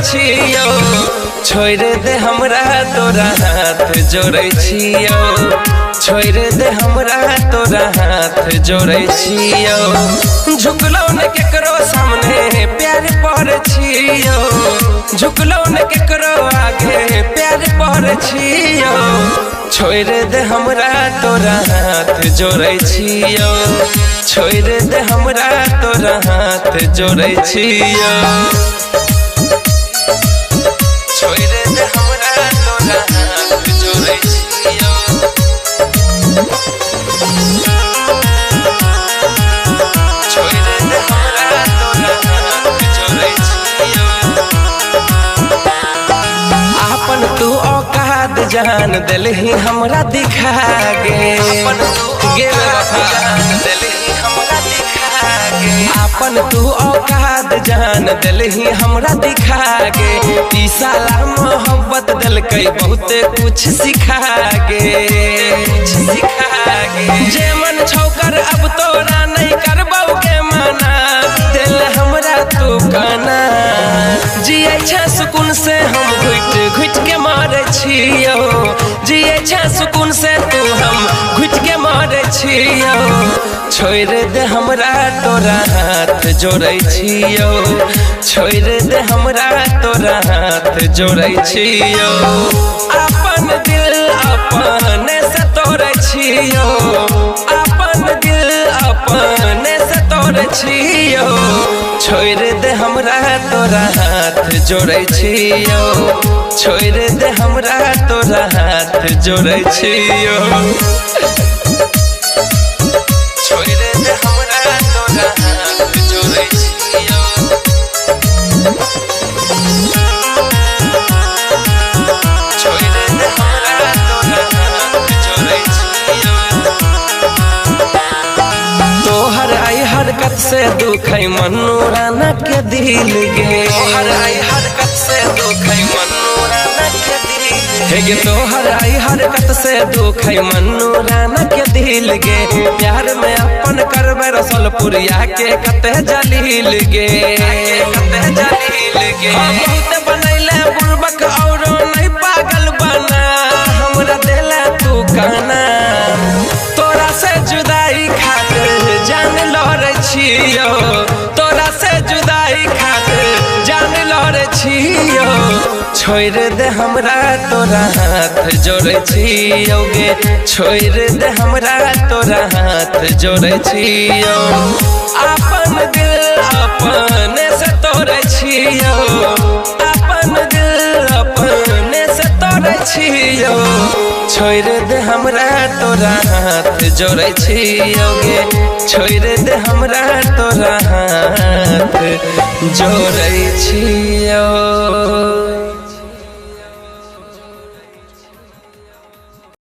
छियो छोड़ दे हमरा तोरा हाथ जोड़े छियो छोड़ दे हमरा तोरा हाथ जोड़े छियो झुकलो न केकरो सामने प्यार पर छियो झुकलो न केकरो आगे प्यार पर छियो छोड़ दे हमरा तोरा हाथ जोड़े छियो छोड़ दे हमरा तोरा हाथ जोड़े छियो छोड़ दे हमरा तोरा हाथ जोड़े छियो छोड़ दे हमरा तोरा हाथ जोड़े छियो आपन तू औकात जान दिलही हमरा दिखा गे अपन तू गे जान दिलही हमरा दिखा गे अपन तू औकात जान दिलही हमरा दिखा गे ई साला मोहब्बत दिलकै बहुत कुछ सिखा गे जे मन छौकर अब तोरा नहीं करबौ के माना दिल हमरा तू काना जियै छ सुकून से हम घुट घुट के मारे छियो जियै छ सुकून से तू हम घुट के मारे छियो छोड़ दे हमरा तोरा हाथ जोड़े छियो छोड़ दे हमरा तोरा हाथ जोड़े छियो अपन दिल अपने से तोड़े छियो अपन दिल अपने से तोड़े छियो छोड़ दे हमरा तोरा हाथ जोड़े छियो छोड़ दे हमरा तोरा हाथ जोड़े छियो छोड़ दे हमरा तोरा हाथ जोड़े छियो छोड़ दे हमरा तोरा हाथ जोड़े छियो तोहर आई हरकत से दुख है मन्नू राना के दिल गे तोहर आई हरकत से दुख है मन्नू राना के दिल हे गे तोहर आई हरकत से दुख है मन्नू राना के दिल गे प्यार में अपन करबे रसलपुरिया के कते जलील गे कते जलील गे बहुत बनैले बुर्बक औरो नहीं पागल बना हमरा देला तू काना तोरा से जुदाई खातिर जान लड़ छियो तोरा से जुदाई खातिर जान लड़ छियो छोड़ दे हमरा तोरा हाथ जोड़े छियो गे छोड़ दे हमरा तोरा हाथ जोड़े छियो अपन दिल अपने से तोड़े छियो अपन दिल अपने से तोड़े छियो छोड़ दे हमरा तोरा हाथ जोड़े छियो गे छोड़ दे हमरा तोरा हाथ जोड़े छियो।